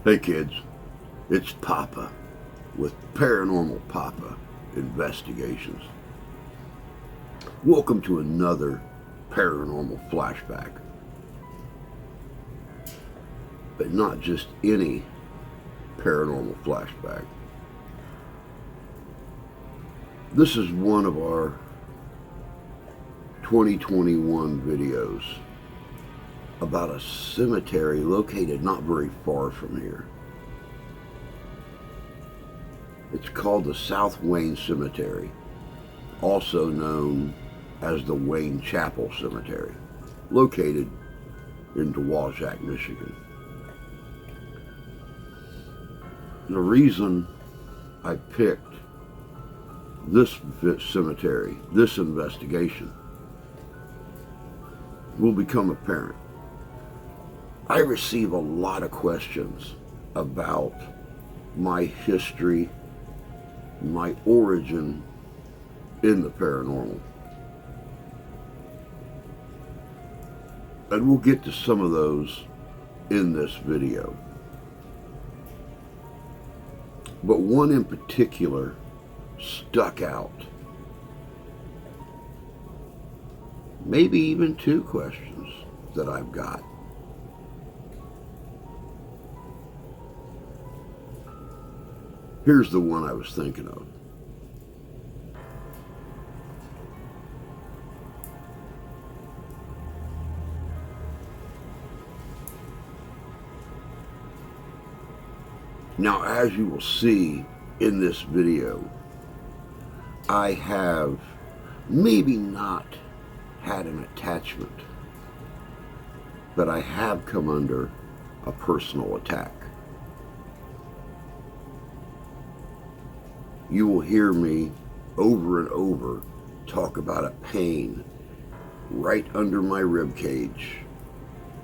Hey kids, it's Papa with Paranormal Papa Investigations. Welcome to another paranormal flashback. But not just any paranormal flashback. This is one of our 2021 videos about a cemetery located not very far from here. It's called the South Wayne Cemetery, also known as the Wayne Chapel Cemetery, located in Dowagiac, Michigan. The reason I picked this cemetery, this investigation, will become apparent. I receive a lot of questions about my history, my origin in the paranormal. And we'll get to some of those in this video. But one in particular stuck out. Maybe even two questions that I've got. Here's the one I was thinking of. Now, as you will see in this video, I have maybe not had an attachment, but I have come under a personal attack. You will hear me over and over talk about a pain right under my rib cage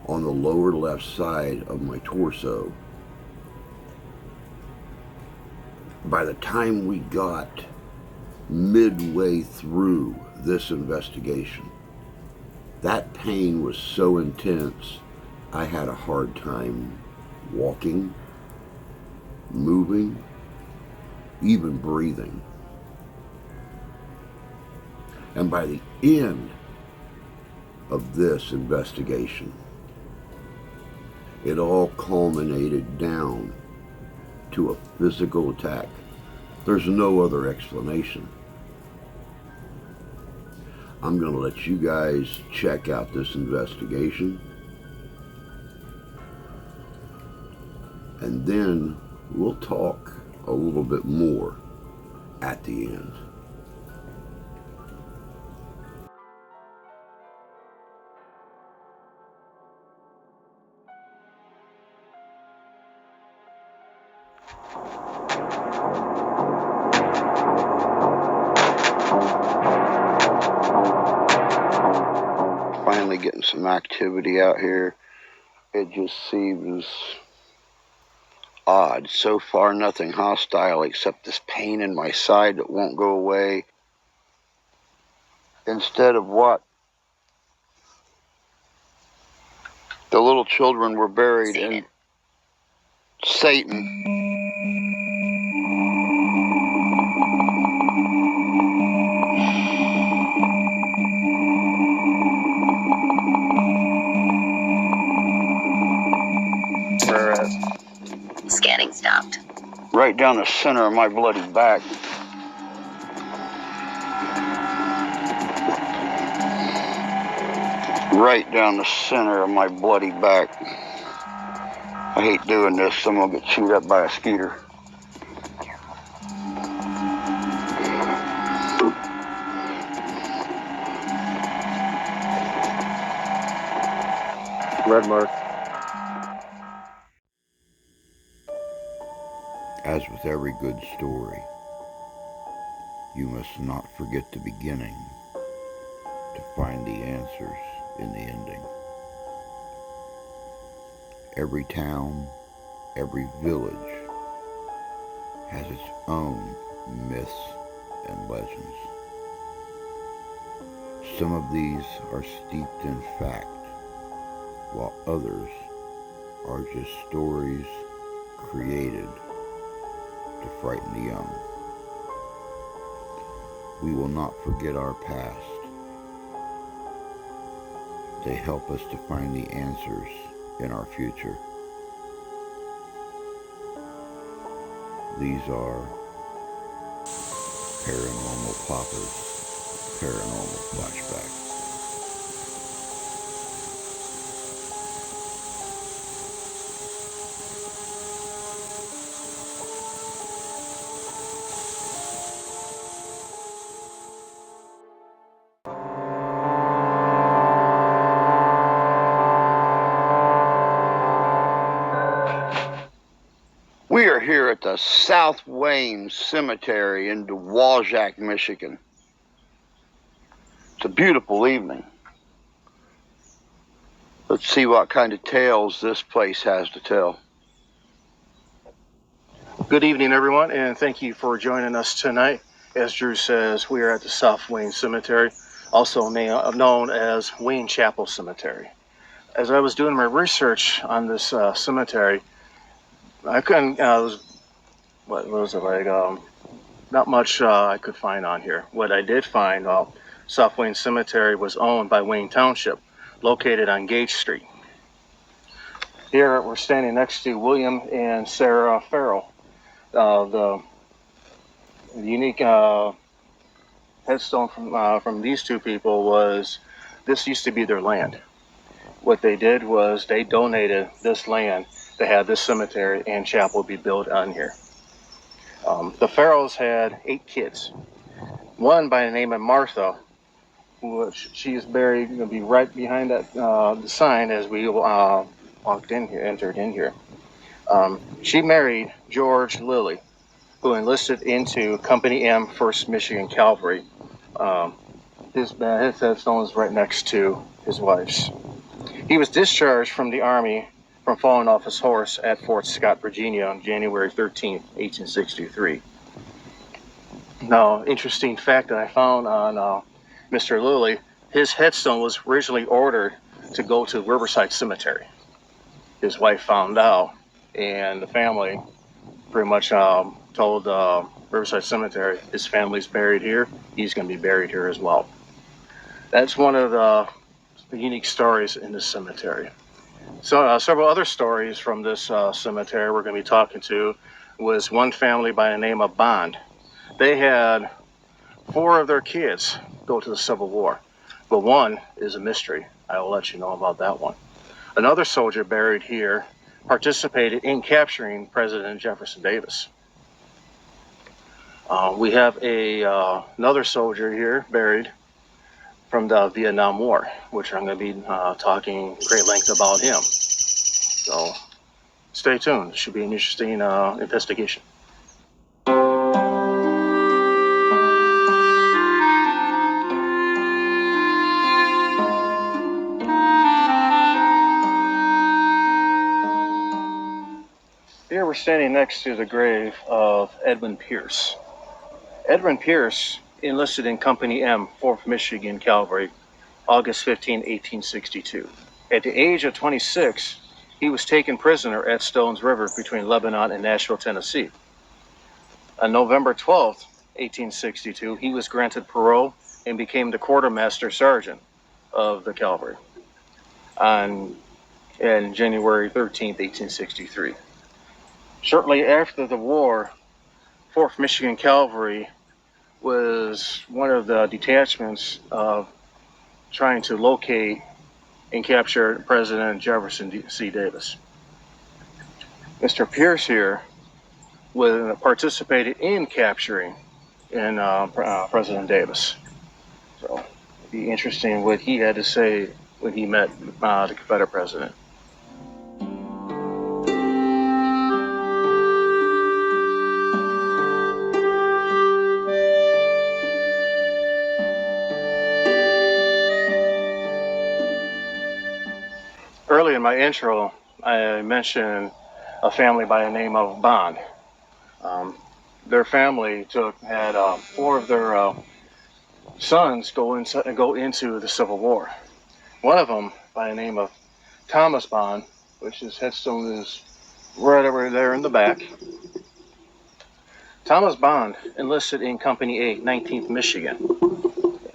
on the lower left side of my torso. By the time we got midway through this investigation, that pain was so intense, I had a hard time walking, moving, even breathing. And by the end of this investigation, it all culminated down to a physical attack. There's no other explanation. I'm going to let you guys check out this investigation, and then we'll talk a little bit more at the end. Finally getting some activity out here. It just seems odd. So far, nothing hostile except this pain in my side that won't go away. Instead of what? The little children were buried in Satan. Scanning stopped. Right down the center of my bloody back. Right down the center of my bloody back. I hate doing this, so I'm gonna get chewed up by a skeeter. Red mark. As with every good story, you must not forget the beginning to find the answers in the ending. Every town, every village has its own myths and legends. Some of these are steeped in fact, while others are just stories created to frighten the young. We will not forget our past. They help us to find the answers in our future. These are Paranormal Poppers, Paranormal Flashback. We are here at the South Wayne Cemetery in Dewaljack, Michigan. It's a beautiful evening. Let's see what kind of tales this place has to tell. Good evening, everyone, and thank you for joining us tonight. As Drew says, we are at the South Wayne Cemetery, also known as Wayne Chapel Cemetery. As I was doing my research on this cemetery, I couldn't, what was it like, not much I could find on here. What I did find, South Wayne Cemetery was owned by Wayne Township, located on Gage Street. Here we're standing next to William and Sarah Farrell. The unique headstone from these two people was this used to be their land. What they did was they donated this land to have this cemetery and chapel be built on here. The Farrells had 8 kids. One by the name of Martha, which she is buried, going to be right behind that the sign as we walked in here, entered in here. She married George Lilly, who enlisted into Company M, 1st Michigan Cavalry. His headstone is right next to his wife's. He was discharged from the Army from falling off his horse at Fort Scott, Virginia on January 13th, 1863. Now, interesting fact that I found on Mr. Lilly, his headstone was originally ordered to go to Riverside Cemetery. His wife found out, and the family pretty much told Riverside Cemetery, his family's buried here, he's going to be buried here as well. That's one of the unique stories in this cemetery. So several other stories from this cemetery we're going to be talking to was one family by the name of Bond. They had 4 of their kids go to the Civil War, but one is a mystery. I will let you know about that one. Another soldier buried here participated in capturing President Jefferson Davis. We have another soldier here buried from the Vietnam War, which I'm going to be talking great length about him. So stay tuned. It should be an interesting investigation. Here we're standing next to the grave of Edwin Pierce. Edwin Pierce enlisted in Company M, 4th Michigan Cavalry, August 15, 1862. At the age of 26, he was taken prisoner at Stones River between Lebanon and Nashville, Tennessee. On November 12, 1862, he was granted parole and became the quartermaster sergeant of the cavalry on January 13, 1863. Shortly after the war, 4th Michigan Cavalry was one of the detachments of trying to locate and capture President Jefferson C. Davis. Mr. Pierce here participated in capturing President Davis. So it'd be interesting what he had to say when he met the Confederate president. Early in my intro, I mentioned a family by the name of Bond. Their family had 4 of their sons go into the Civil War. One of them, by the name of Thomas Bond, which his headstone is right over there in the back. Thomas Bond enlisted in Company A, 19th Michigan,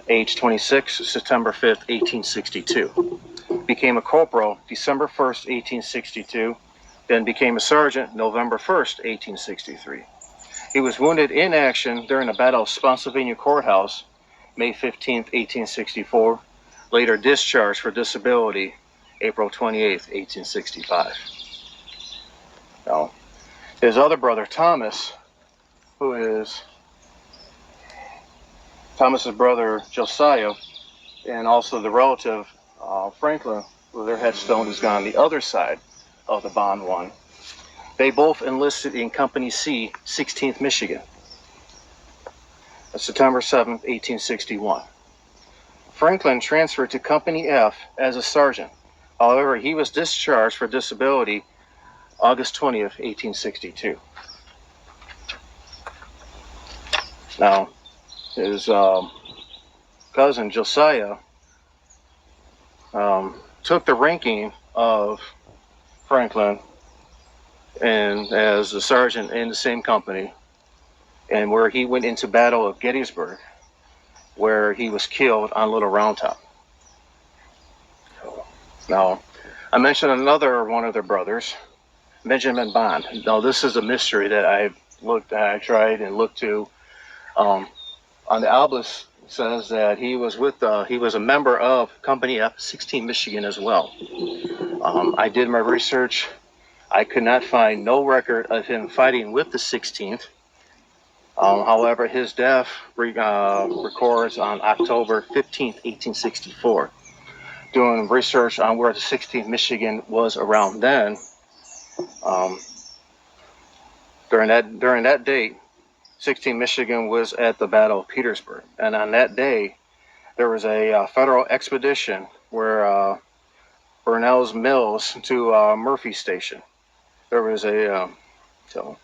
age 26, September 5th, 1862. Became a corporal December 1st, 1862, then became a sergeant November 1st, 1863. He was wounded in action during the Battle of Spotsylvania Courthouse, May 15th, 1864, later discharged for disability, April 28th, 1865. Now, his other brother, Thomas, who is Thomas's brother, Josiah, and also the relative, Franklin, who their headstone is on the other side of the Bond one. They both enlisted in Company C, 16th Michigan, September 7th, 1861. Franklin transferred to Company F as a sergeant. However, he was discharged for disability August 20th, 1862. Now, his cousin Josiah took the ranking of Franklin and as a sergeant in the same company, and where he went into Battle of Gettysburg, where he was killed on Little Round Top. Now, I mentioned another one of their brothers, Benjamin Bond. Now, this is a mystery that I tried and looked to. On the obelisk, it says that he was a member of Company F, 16 Michigan as well. I did my research. I could not find no record of him fighting with the 16th. However, his death records on October 15th, 1864. Doing research on where the 16th Michigan was around then, during that date, 16th Michigan was at the Battle of Petersburg, and on that day, there was a federal expedition where Burnell's Mills to Murphy Station. There was so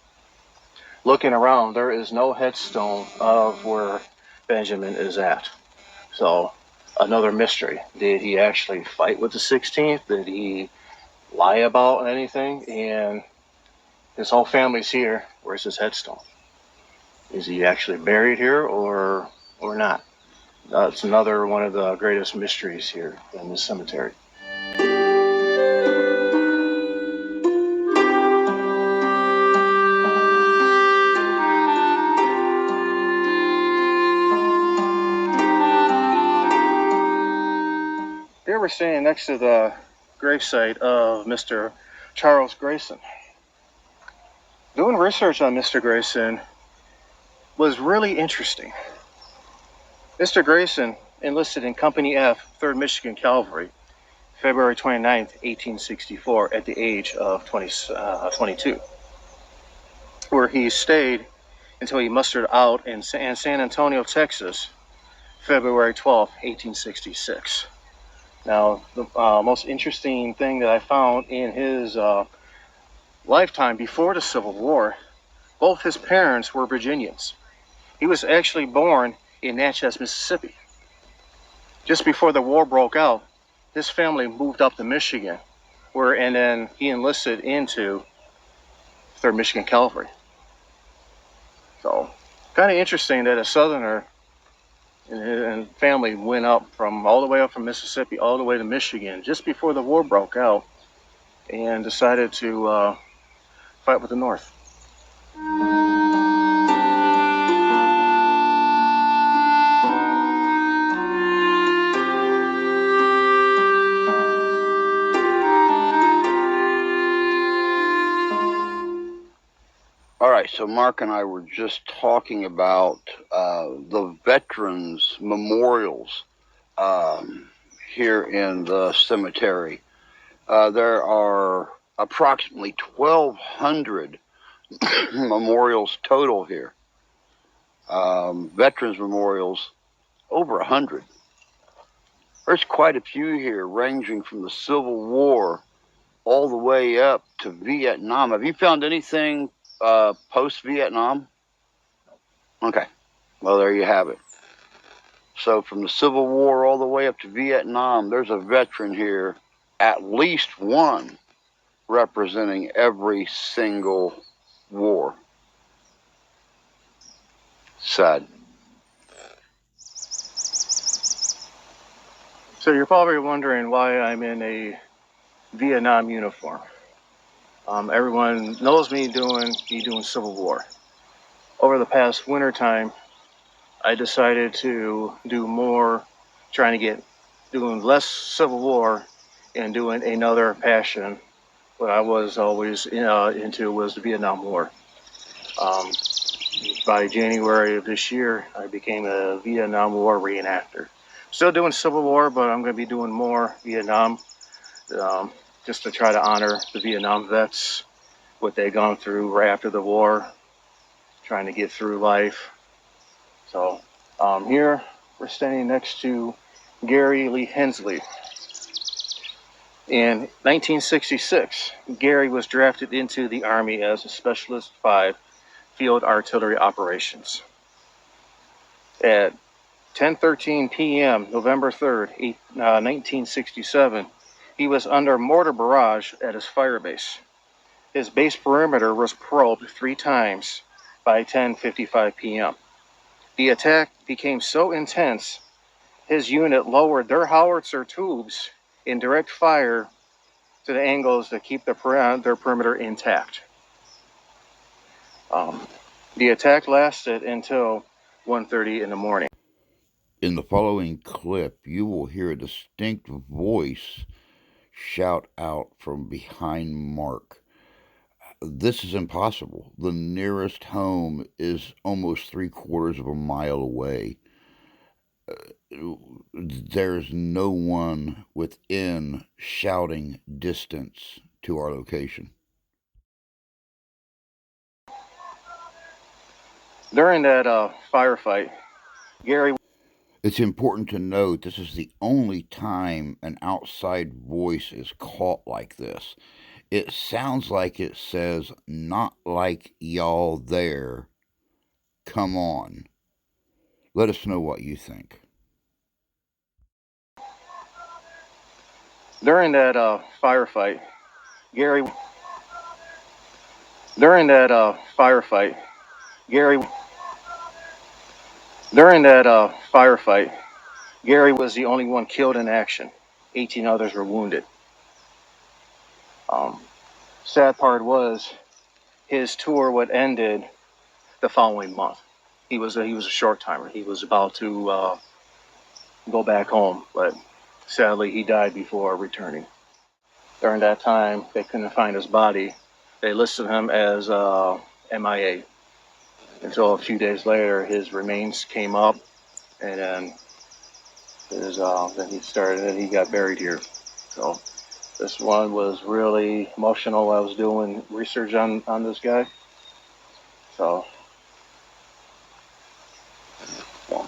looking around, there is no headstone of where Benjamin is at. So another mystery. Did he actually fight with the 16th? Did he lie about anything? And his whole family's here. Where's his headstone? Is he actually buried here or not? It's another one of the greatest mysteries here in this cemetery. Here we're standing next to the gravesite of Mr. Charles Grayson. Doing research on Mr. Grayson was really interesting. Mr. Grayson enlisted in Company F, 3rd Michigan Cavalry, February 29th, 1864, at the age of 22, where he stayed until he mustered out in San Antonio, Texas, February 12th, 1866. Now, the most interesting thing that I found in his lifetime before the Civil War, both his parents were Virginians. He was actually born in Natchez, Mississippi. Just before the war broke out, his family moved up to Michigan, and then he enlisted into 3rd Michigan Cavalry. So, kind of interesting that a Southerner and family went up all the way up from Mississippi all the way to Michigan just before the war broke out and decided to fight with the North. All right, so Mark and I were just talking about the veterans memorials here in the cemetery. There are approximately 1,200 memorials total here. Veterans memorials, over 100. There's quite a few here, ranging from the Civil War all the way up to Vietnam. Have you found anything post-Vietnam? Okay, well, there you have it. So from the Civil War all the way up to Vietnam, there's a veteran here, at least one, representing every single war. Sad. So you're probably wondering why I'm in a Vietnam uniform. Everyone knows me doing Civil War. Over the past winter time, I decided to do more, doing less Civil War and doing another passion. What I was always into was the Vietnam War. Um, by January of this year, I became a Vietnam War reenactor. Still doing Civil War, but I'm going to be doing more Vietnam, um, just to try to honor the Vietnam vets, what they've gone through right after the war, trying to get through life. So here we're standing next to Gary Lee Hensley. In 1966, Gary was drafted into the Army as a Specialist 5 Field Artillery Operations. At 10:13 p.m., November 3rd, 1967, he was under mortar barrage at his fire base. His base perimeter was probed 3 times by 10:55 p.m. The attack became so intense, his unit lowered their howitzer tubes in direct fire to the angles to keep their perimeter intact. The attack lasted until 1:30 in the morning. In the following clip, you will hear a distinct voice shout out from behind Mark. This is impossible. The nearest home is almost 3/4 of a mile away. There's no one within shouting distance to our location. During that firefight, Gary. It's important to note this is the only time an outside voice is caught like this. It sounds like it says, "Not like y'all there. Come on." Let us know what you think. During that firefight, Gary. During that firefight, Gary. During that firefight, Gary was the only one killed in action. 18 others were wounded. Sad part was his tour would ended the following month. He was a short timer. He was about to go back home, but sadly he died before returning. During that time, they couldn't find his body. They listed him as MIA. Until a few days later, his remains came up, and then he got buried here. So this one was really emotional. I was doing research on this guy. So yeah.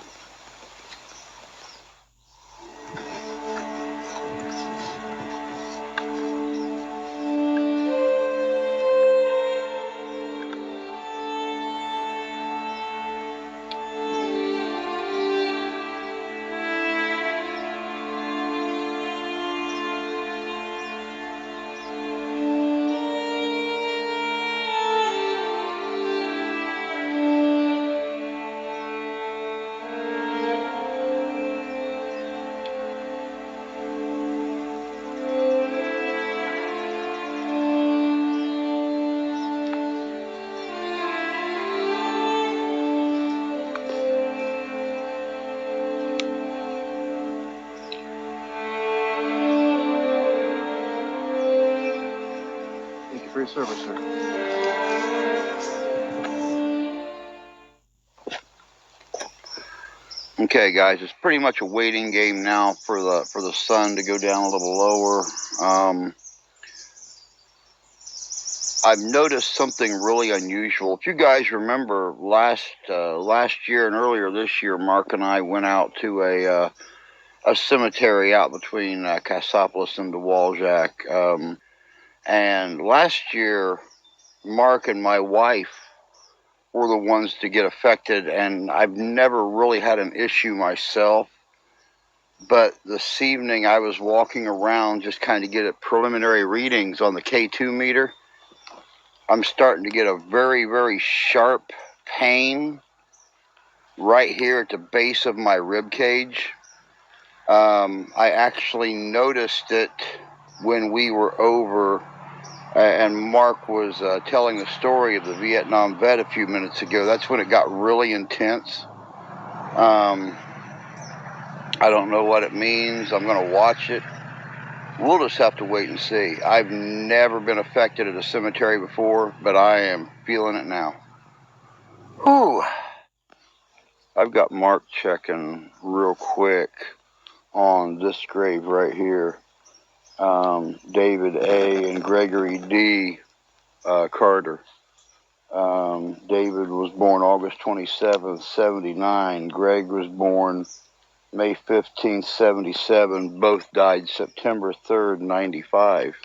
Thank you for your service, sir. Okay, guys, it's pretty much a waiting game now for the sun to go down a little lower. I've noticed something really unusual. If you guys remember last year and earlier this year, Mark and I went out to a cemetery out between Cassopolis and Dewaljack. And last year, Mark and my wife were the ones to get affected, and I've never really had an issue myself. But this evening I was walking around just kind of get a preliminary readings on the K2 meter. I'm starting to get a very, very sharp pain right here at the base of my rib cage. I actually noticed it when we were over and Mark was telling the story of the Vietnam vet a few minutes ago. That's when it got really intense. I don't know what it means. I'm going to watch it. We'll just have to wait and see. I've never been affected at a cemetery before, but I am feeling it now. Whew. I've got Mark checking real quick on this grave right here. David A. and Gregory D. Carter. David was born August 27th, 79. Greg was born May 15th, 77. Both died September 3rd, 95.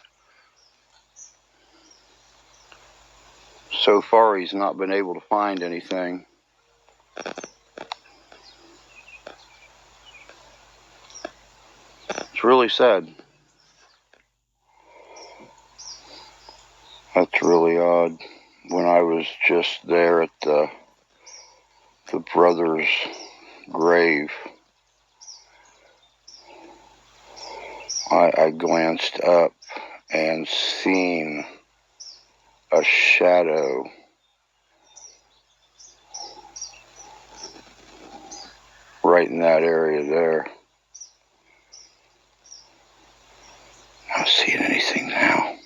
So far, he's not been able to find anything. It's really sad. That's really odd. When I was just there at the brother's grave, I glanced up and seen a shadow right in that area there. Not seeing anything now.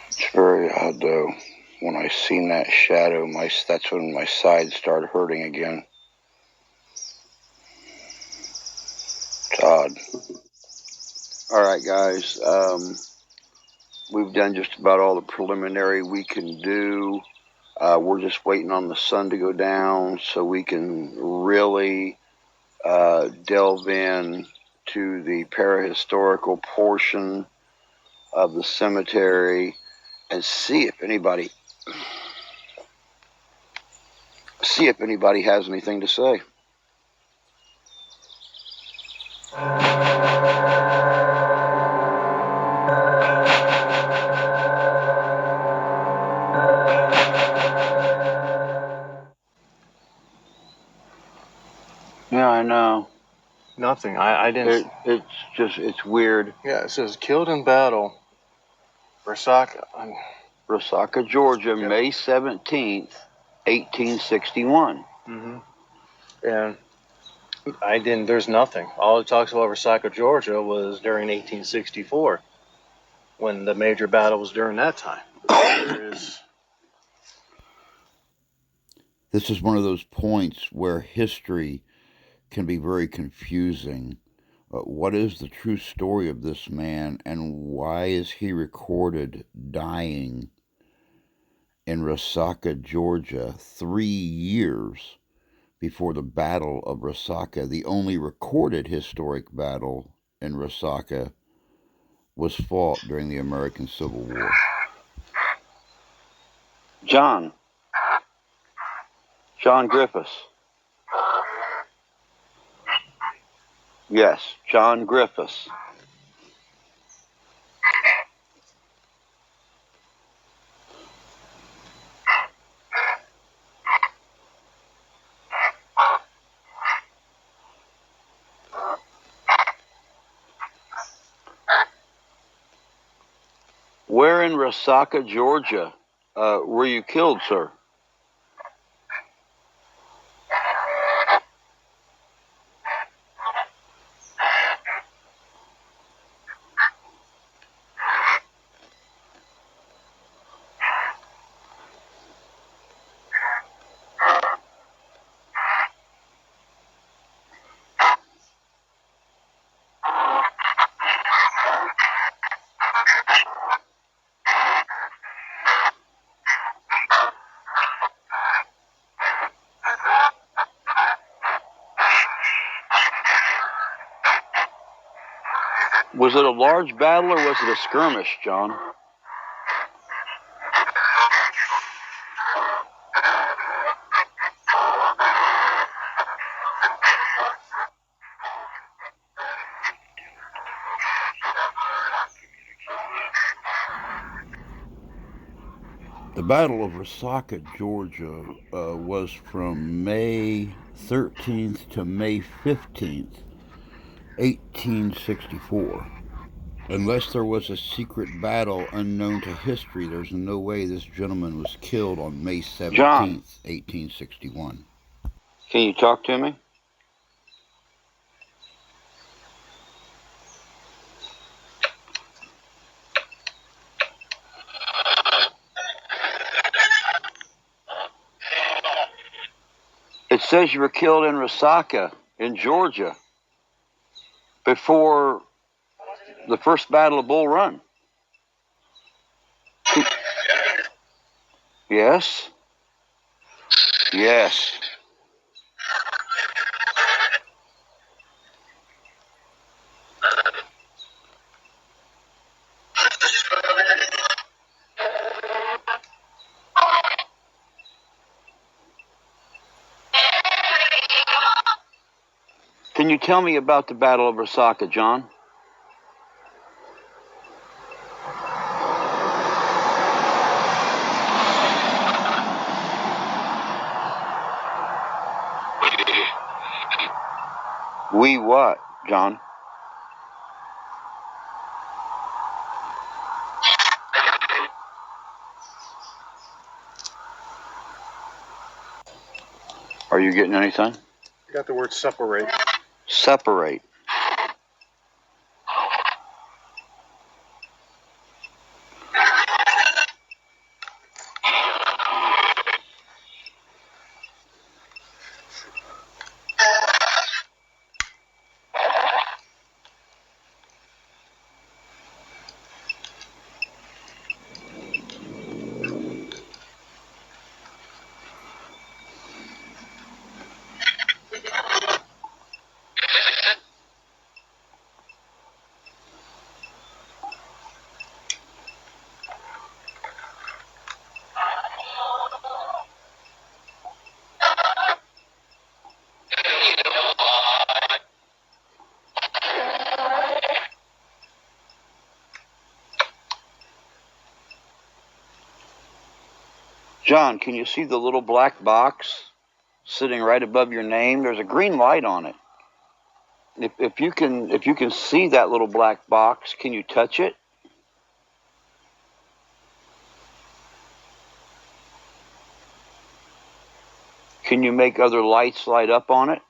It's very odd though. When I seen that shadow, that's when my side started hurting again. It's odd. All right, guys. We've done just about all the preliminary we can do. We're just waiting on the sun to go down so we can really delve in to the parahistorical portion of the cemetery and see if anybody has anything to say. Yeah, I know. Nothing. I didn't. It's weird. Yeah, it says killed in battle. Resaca, Georgia, yep. May 17th, 1861. Mm-hmm. And I didn't. There's nothing. All it talks about Resaca, Georgia, was during 1864, when the major battle was during that time. This is one of those points where history can be very confusing. What is the true story of this man, and why is he recorded dying in Resaca, Georgia, 3 years before the Battle of Resaca? The only recorded historic battle in Resaca was fought during the American Civil War. John Griffiths. Yes, John Griffiths. Where in Resaca, Georgia, were you killed, sir? Was it a large battle or was it a skirmish, John? The Battle of Resaca, Georgia, was from May 13th to May 15th, 1864. Unless there was a secret battle unknown to history, there's no way this gentleman was killed on May 17th, John, 1861. can you talk to me? It says you were killed in Resaca, in Georgia, before the first Battle of Bull Run. Yes? Yes. Can you tell me about the Battle of Resaca, John? We what, John? Are you getting anything? You got the word separate. Separate. John, can you see the little black box sitting right above your name? There's a green light on it. If you can see that little black box, can you touch it? Can you make other lights light up on it?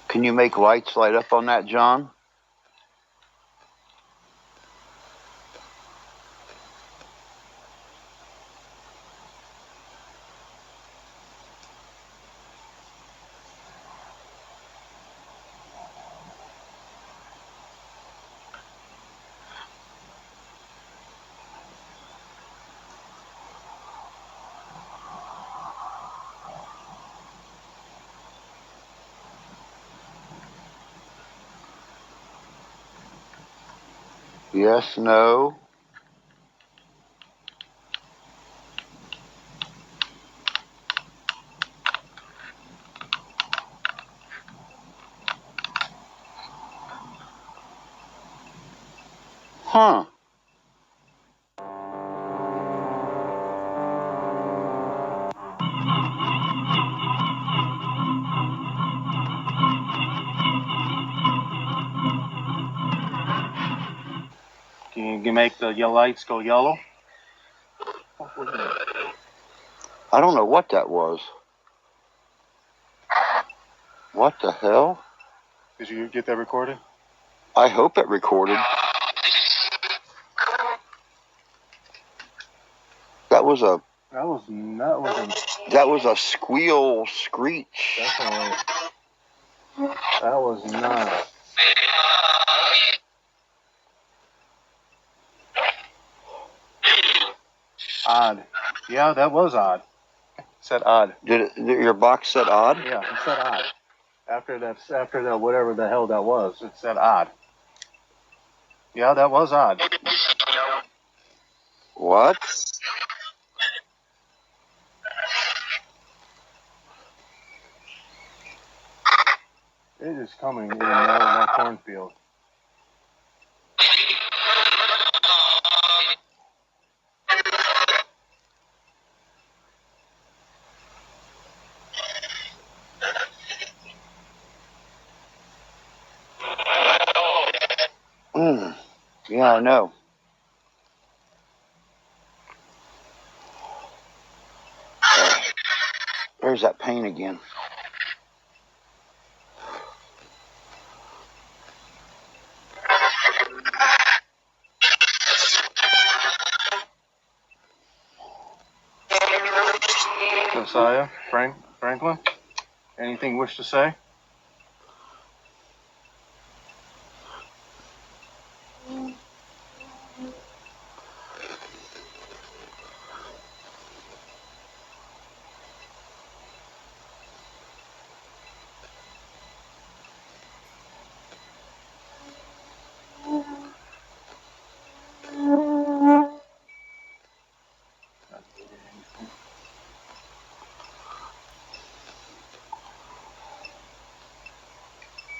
Can you make lights light up on that, John? Yes, no. Huh. Can you make the yellow lights go yellow? I don't know what that was. What the hell? Did you get that recorded? I hope it recorded. That was a squeal screech. Definitely. That was not. Odd. Yeah, that was odd. It said odd. Did your box said odd? Yeah, it said odd. After that, whatever the hell that was, it said odd. Yeah, that was odd. What? It is coming in that cornfield. Yeah, I know. There's that pain again. Josiah, Franklin, anything you wish to say?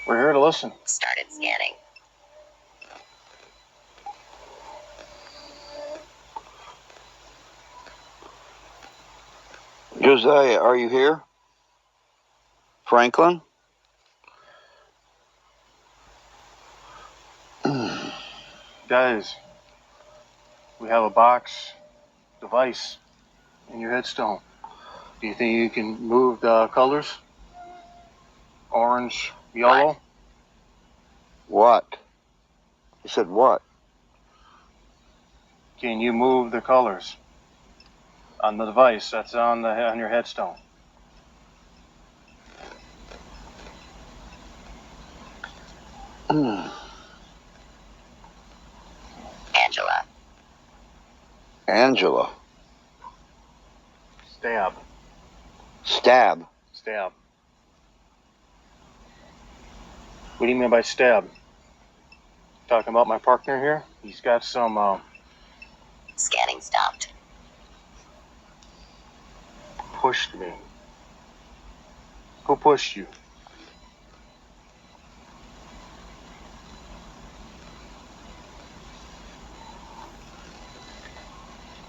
We're here to listen. Started scanning. Josiah, are you here? Franklin? Guys, we have a box device in your headstone. Do you think you can move the colors? Orange, yellow? What? He said what? Can you move the colors on the device that's on your headstone? Angela. Angela. Stab. Stab. Stab. What do you mean by stab? Talking about my partner here? He's got some, Scanning stopped. pushed me. Who pushed you?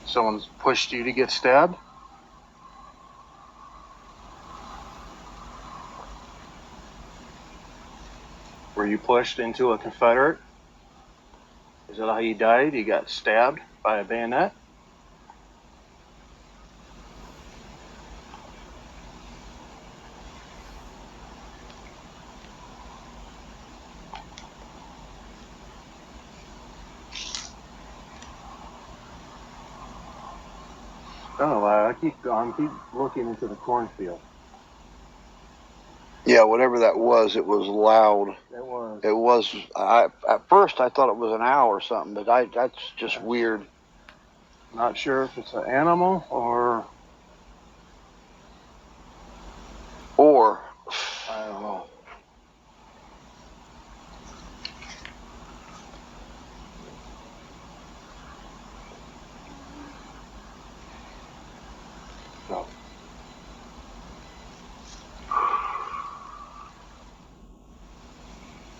Someone's pushed you to get stabbed? Were you pushed into a Confederate? Is that how you died? You got stabbed by a bayonet? Oh, I keep looking into the cornfield. Yeah, whatever that was, it was loud. It was. It was. At first, I thought it was an owl or something, but that's just weird. Not sure if it's an animal or I don't know. No.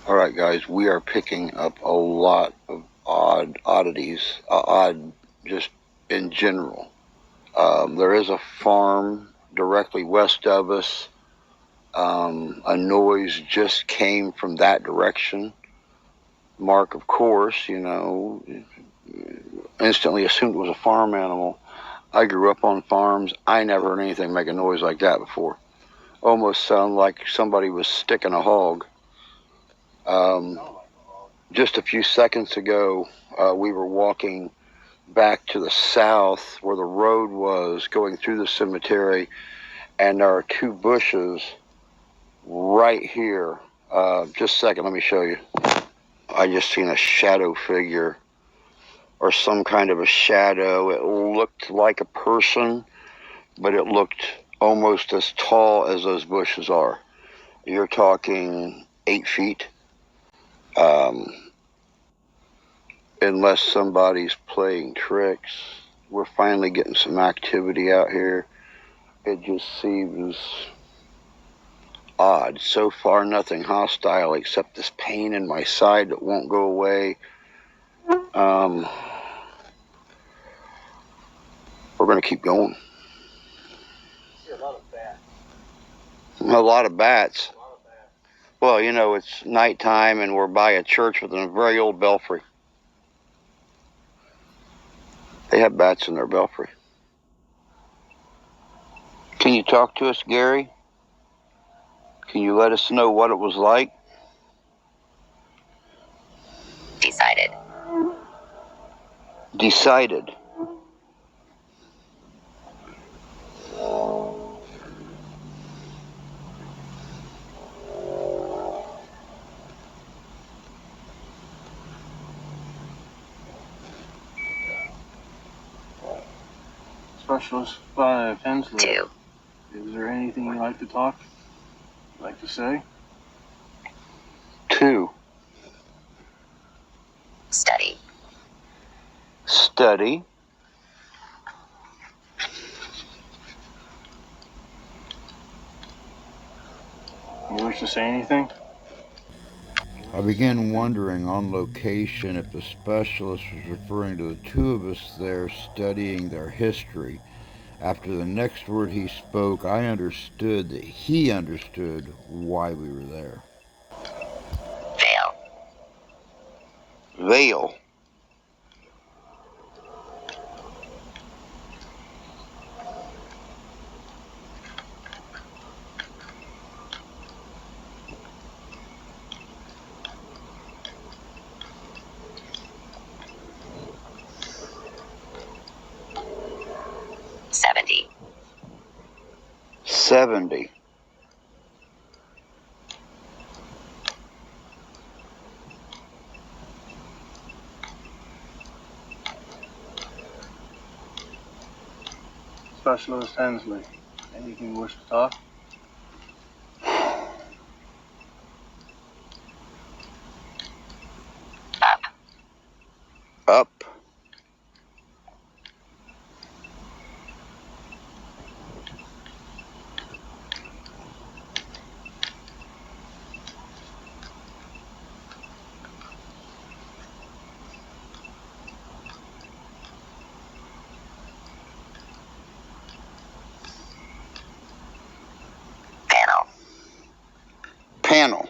All right, guys, we are picking up a lot of oddities, just in general. There is a farm directly west of us. A noise just came from that direction. Mark, of course, instantly assumed it was a farm animal. I grew up on farms. I never heard anything make a noise like that before. Almost sounded like somebody was sticking a hog. Just a few seconds ago, we were walking back to the south where the road was going through the cemetery, and there are two bushes right here. Just a second, let me show you. I just seen a shadow figure or some kind of a shadow. It looked like a person, but it looked almost as tall as those bushes are. You're talking 8 feet. unless somebody's playing tricks. We're finally getting some activity out here. It just seems odd. So far, nothing hostile except this pain in my side that won't go away. We're going to keep going. A lot of bats. Well, you know, it's nighttime and we're by a church with a very old belfry. They have bats in their belfry. Can you talk to us, Gary? Can you let us know what it was like? Decided. Decided. Specialist 5, Hensley. 2. Is there anything you'd like to say? 2. Study. Study. You wish to say anything? I began wondering on location if the specialist was referring to the two of us there studying their history. After the next word he spoke, I understood that he understood why we were there. Fail. Veil. Seventy. 70. Specialist Hensley. Anything you wish to talk? Up. Up. Panel. Panel.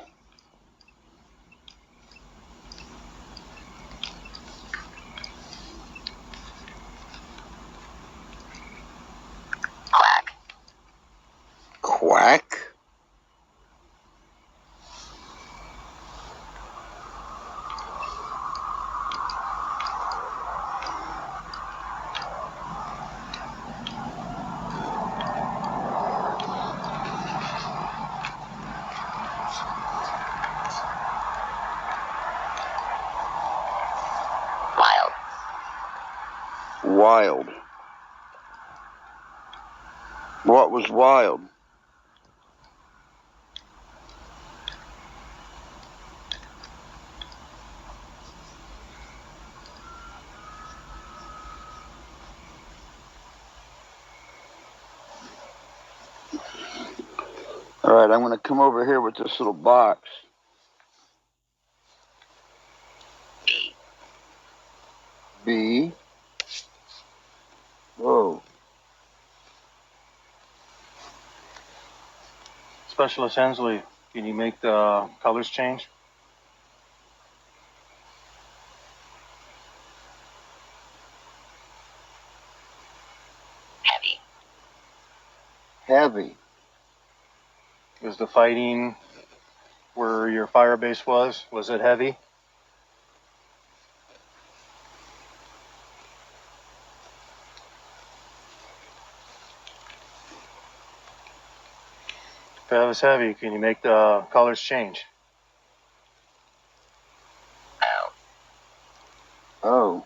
Quack. Quack. Wild. Wild. What was wild? All right, I'm going to come over here with this little box. B. B. Whoa. Specialist Hensley, can you make the colors change? Heavy. Heavy. Is the fighting where your fire base was it heavy? If that was heavy, can you make the colors change? O. Oh.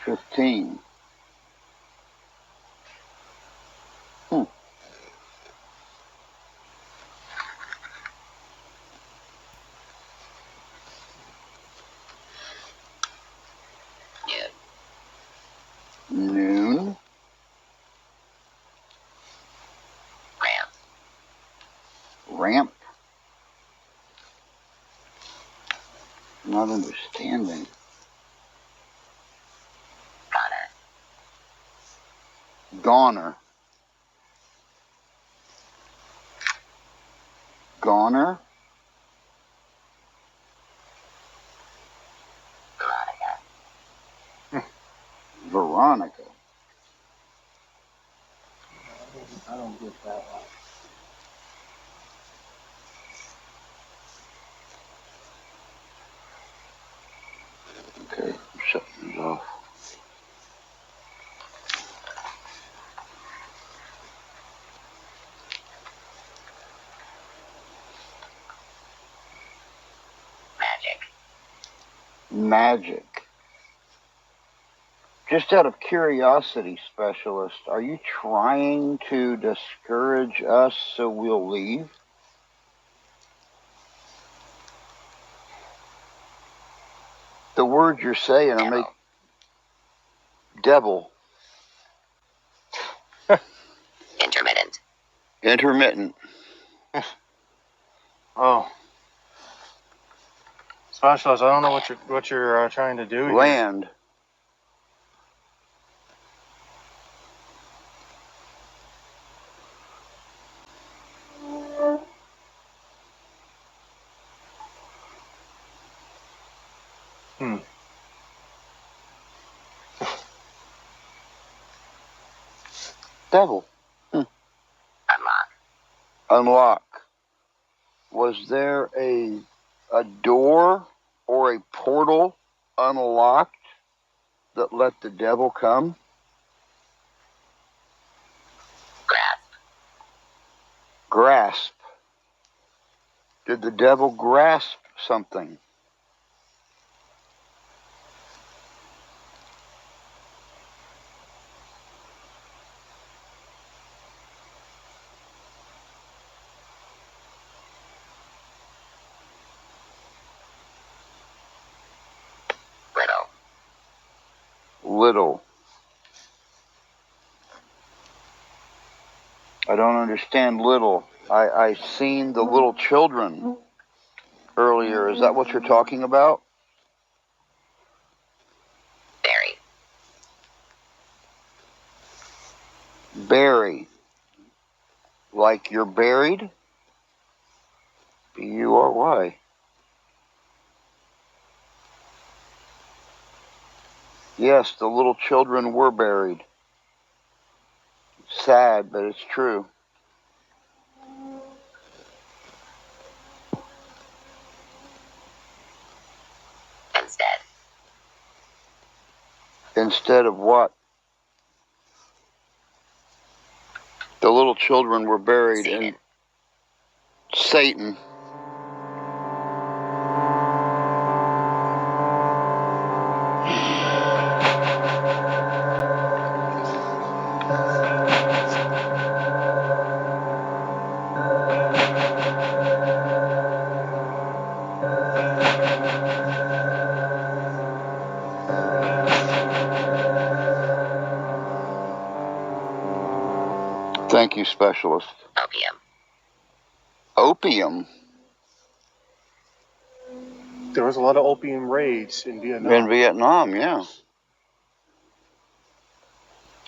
15. Noon. Ramp. Not understanding. Goner. Goner. Veronica. I don't get that one. Okay, I'm shutting it off. Magic. Just out of curiosity, Specialist, are you trying to discourage us so we'll leave? The words you're saying are make devil. Intermittent. Intermittent. Oh. Specialist, I don't know what you're trying to do here. Land. Devil. Unlock. Unlock. Was there a door or a portal unlocked that let the devil come? Grasp. Grasp. Did the devil grasp something? Little. I don't understand little. I seen the little children earlier. Is that what you're talking about? Bury. Bury. Like you're buried? B-U-R-Y. Yes, the little children were buried. Sad, but it's true. Instead. Instead of what? The little children were buried in Satan. Thank you, Specialist. Opium. Opium? There was a lot of opium raids in Vietnam. In Vietnam, yeah.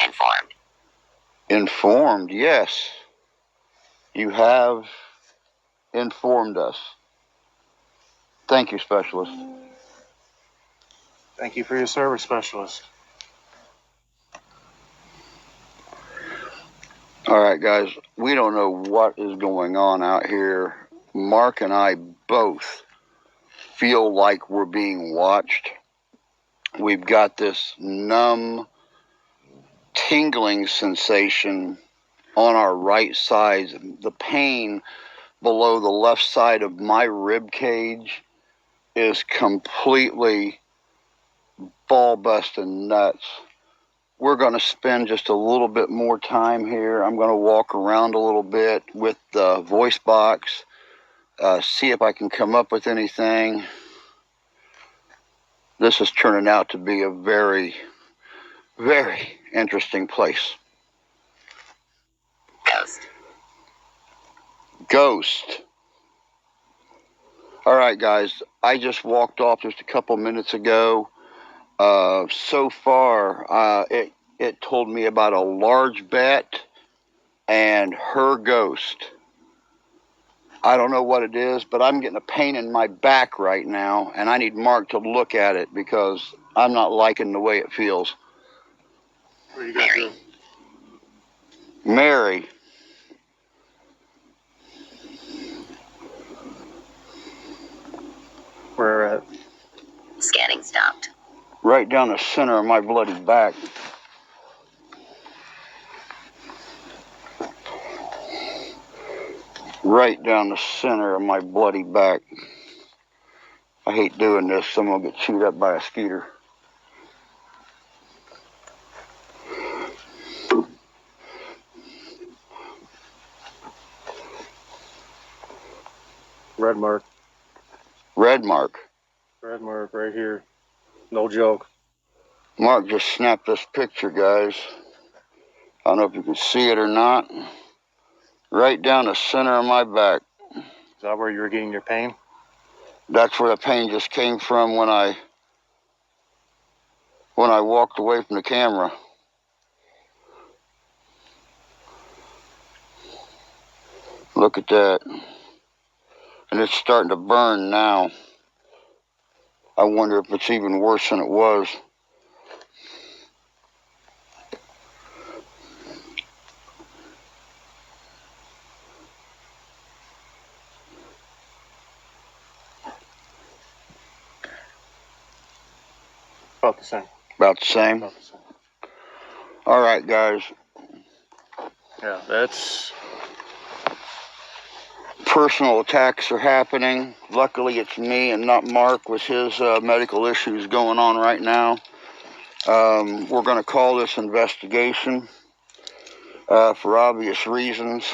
Informed. Informed, yes. You have informed us. Thank you, Specialist. Thank you for your service, Specialist. All right, guys, we don't know what is going on out here. Mark and I both feel like we're being watched. We've got this numb, tingling sensation on our right side. The pain below the left side of my rib cage is completely fall busting nuts. We're going to spend just a little bit more time here. I'm going to walk around a little bit with the voice box, see if I can come up with anything. This is turning out to be a very, very interesting place. Ghost. Ghost. All right, guys, I just walked off just a couple minutes ago. So far, it told me about a large bet and her ghost. I don't know what it is, but I'm getting a pain in my back right now, and I need Mark to look at it because I'm not liking the way it feels. What are you going to do? Mary. Where at? Scanning stopped. Right down the center of my bloody back. Right down the center of my bloody back. I hate doing this. Someone will get chewed up by a skeeter. Red mark. Red mark. Red mark right here. No joke. Mark just snapped this picture, guys. I don't know if you can see it or not. Right down the center of my back. Is that where you were getting your pain? That's where the pain just came from when I walked away from the camera. Look at that. And it's starting to burn now. I wonder if it's even worse than it was. About the same. About the same? About the same. All right, guys. Yeah, that's... Personal attacks are happening. Luckily, it's me and not Mark with his medical issues going on right now. We're going to call this investigation for obvious reasons.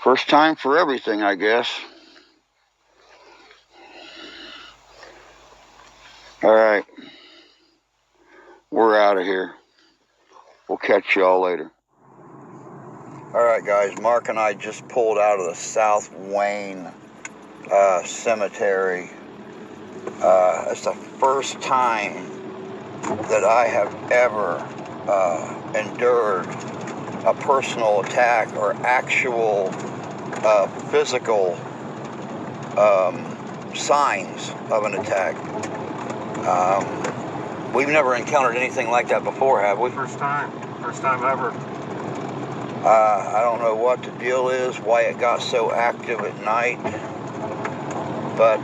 First time for everything, I guess. All right. We're out of here. We'll catch y'all later. All right, guys. Mark and I just pulled out of the South Wayne cemetery. It's the first time that I have ever endured a personal attack or actual physical signs of an attack. We've never encountered anything like that before, have we? First time ever. I don't know what the deal is, why it got so active at night, but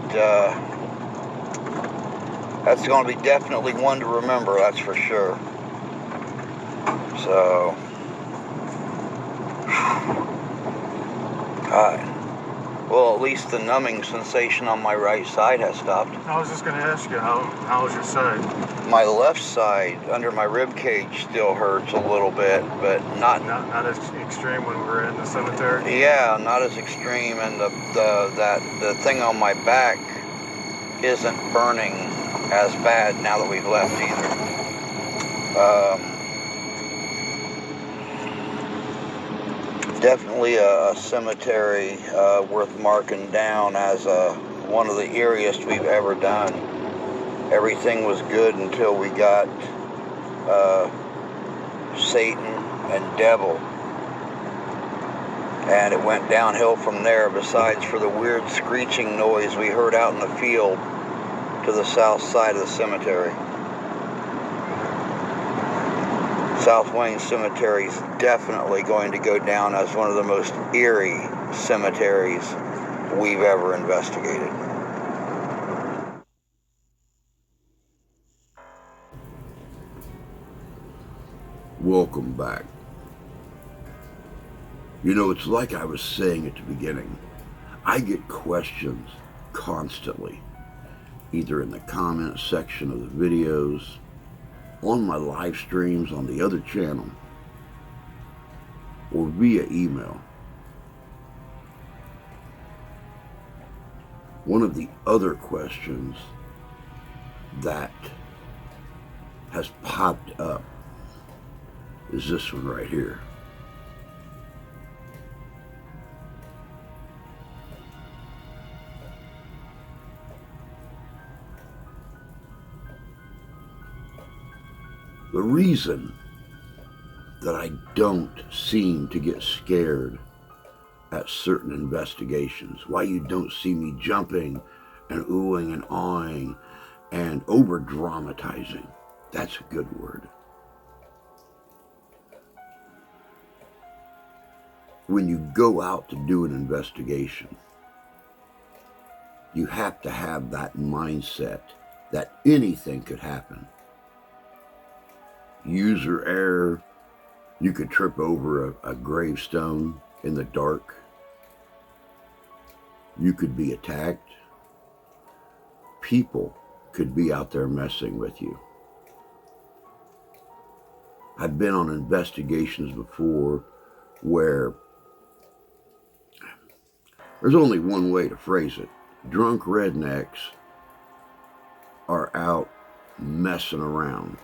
that's going to be definitely one to remember, that's for sure. So, God. Well, at least the numbing sensation on my right side has stopped. I was just going to ask you, how was your side? My left side, under my rib cage, still hurts a little bit, but not as extreme when we were in the cemetery? Yeah, not as extreme, and the thing on my back isn't burning as bad now that we've left either. Definitely a cemetery worth marking down as one of the eeriest we've ever done. Everything was good until we got Satan and devil. And it went downhill from there, besides for the weird screeching noise we heard out in the field to the south side of the cemetery. South Wayne Cemetery is definitely going to go down as one of the most eerie cemeteries we've ever investigated. Welcome back. You know, it's like I was saying at the beginning. I get questions constantly. either in the comments section of the videos, on my live streams on the other channel, or via email. One of the other questions that has popped up is this one right here. The reason that I don't seem to get scared at certain investigations, why you don't see me jumping and oohing and awing and over dramatizing, that's a good word. When you go out to do an investigation, you have to have that mindset that anything could happen. User error, you could trip over a gravestone in the dark. You could be attacked. People could be out there messing with you. I've been on investigations before where there's only one way to phrase it. Drunk rednecks are out messing around,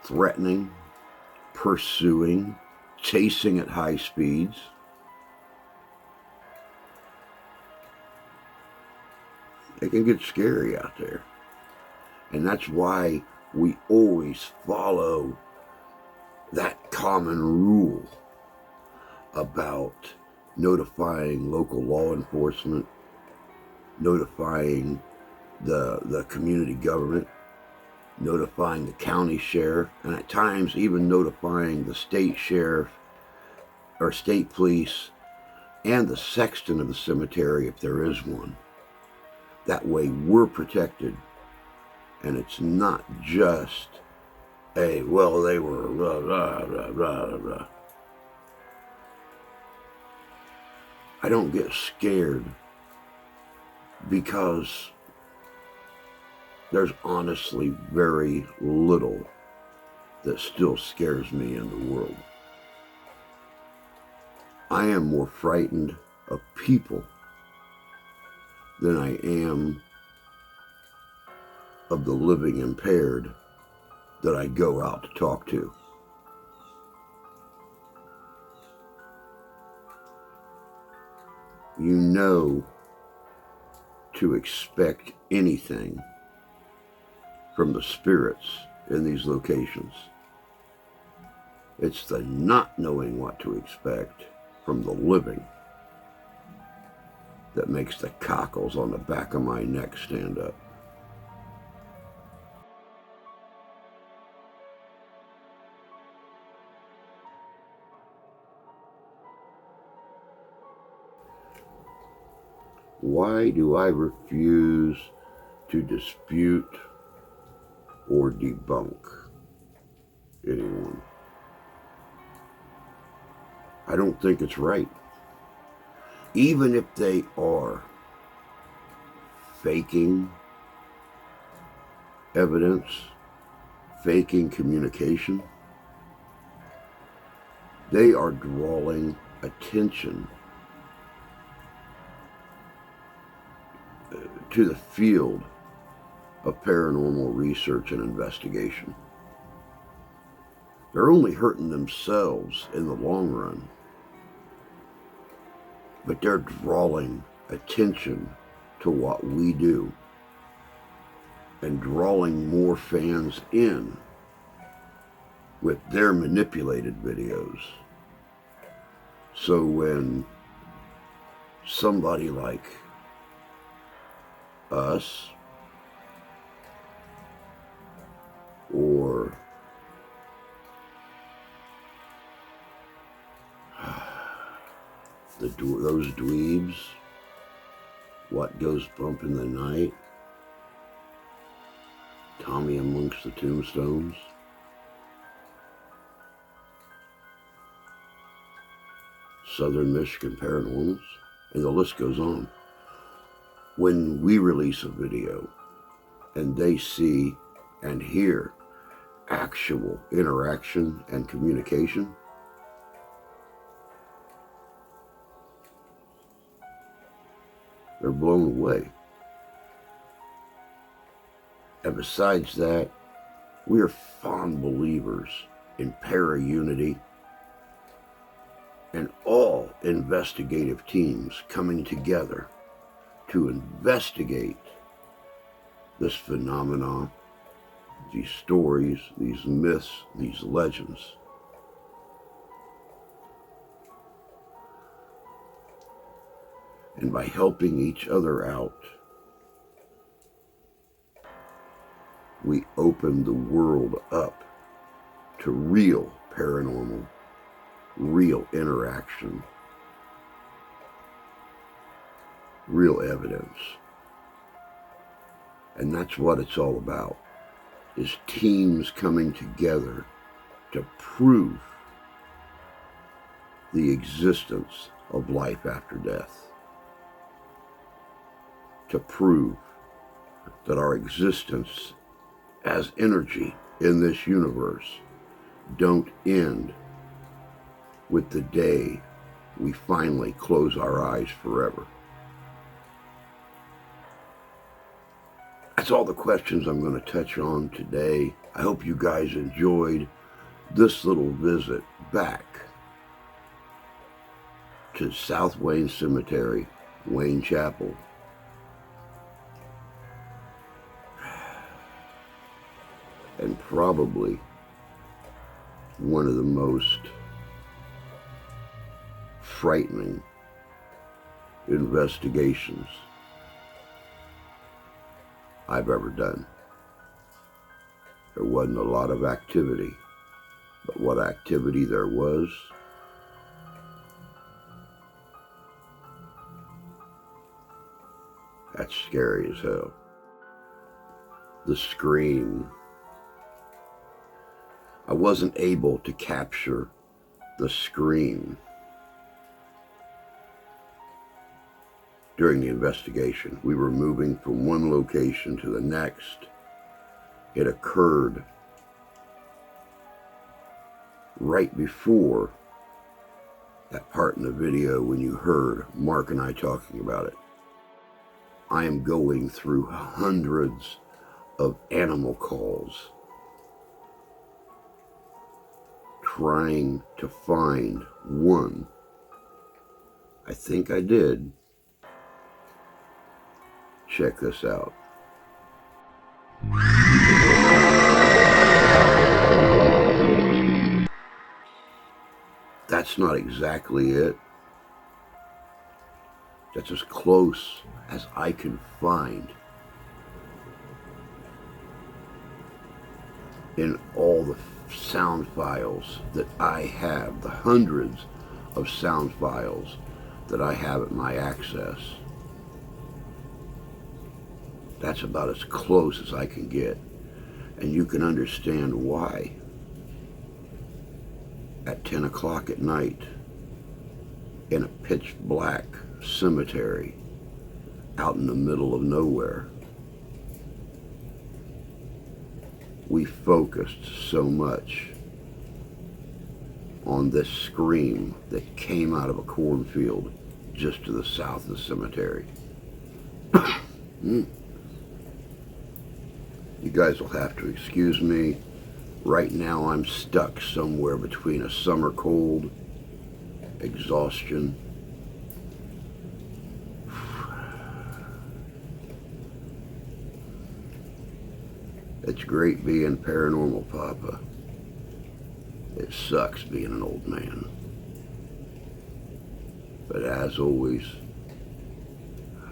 threatening, pursuing, chasing at high speeds. It can get scary out there. And that's why we always follow that common rule about notifying local law enforcement, notifying the community government, notifying the county sheriff, and at times even notifying the state sheriff or state police and the sexton of the cemetery if there is one. That way we're protected, and it's not just a, well, they were blah, blah, blah, blah, blah. I don't get scared because there's honestly very little that still scares me in the world. I am more frightened of people than I am of the living impaired that I go out to talk to. You know to expect anything from the spirits in these locations. It's the not knowing what to expect from the living that makes the cockles on the back of my neck stand up. Why do I refuse to dispute or debunk anyone? I don't think it's right. Even if they are faking evidence, faking communication, they are drawing attention to the field of paranormal research and investigation. They're only hurting themselves in the long run, but they're drawing attention to what we do and drawing more fans in with their manipulated videos. So when somebody like us or those dweebs, What Goes Bump in the Night, Tommy Amongst the Tombstones, Southern Michigan Paranormals, and the list goes on. when we release a video and they see and hear actual interaction and communication, they're blown away. And besides that, we are fond believers in para-unity and all investigative teams coming together to investigate this phenomenon, these stories, these myths, these legends. And by helping each other out, we open the world up to real paranormal, real interaction, real evidence. And that's what it's all about, is teams coming together to prove the existence of life after death, to prove that our existence as energy in this universe don't end with the day we finally close our eyes forever. That's all the questions I'm going to touch on today. I hope you guys enjoyed this little visit back to South Wayne Cemetery, Wayne Chapel. And probably one of the most frightening investigations I've ever done. There wasn't a lot of activity, but what activity there was, that's scary as hell. The scream. I wasn't able to capture the scream during the investigation. We were moving from one location to the next. It occurred right before that part in the video when you heard Mark and I talking about it. I am going through hundreds of animal calls, trying to find one. I think I did. Check this out. That's not exactly it. That's as close as I can find in all the sound files that I have, the hundreds of sound files that I have at my access. That's about as close as I can get. And you can understand why. At 10 o'clock at night, in a pitch black cemetery, out in the middle of nowhere, we focused so much on this scream that came out of a cornfield just to the south of the cemetery. You guys will have to excuse me. Right now I'm stuck somewhere between a summer cold, exhaustion, it's great being paranormal, Papa. It sucks being an old man. But as always,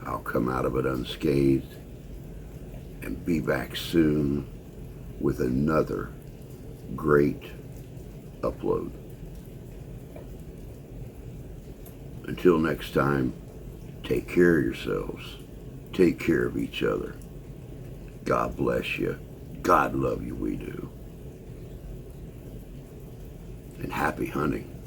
I'll come out of it unscathed and be back soon with another great upload. Until next time, take care of yourselves. Take care of each other. God bless you. God love you, we do. And happy hunting.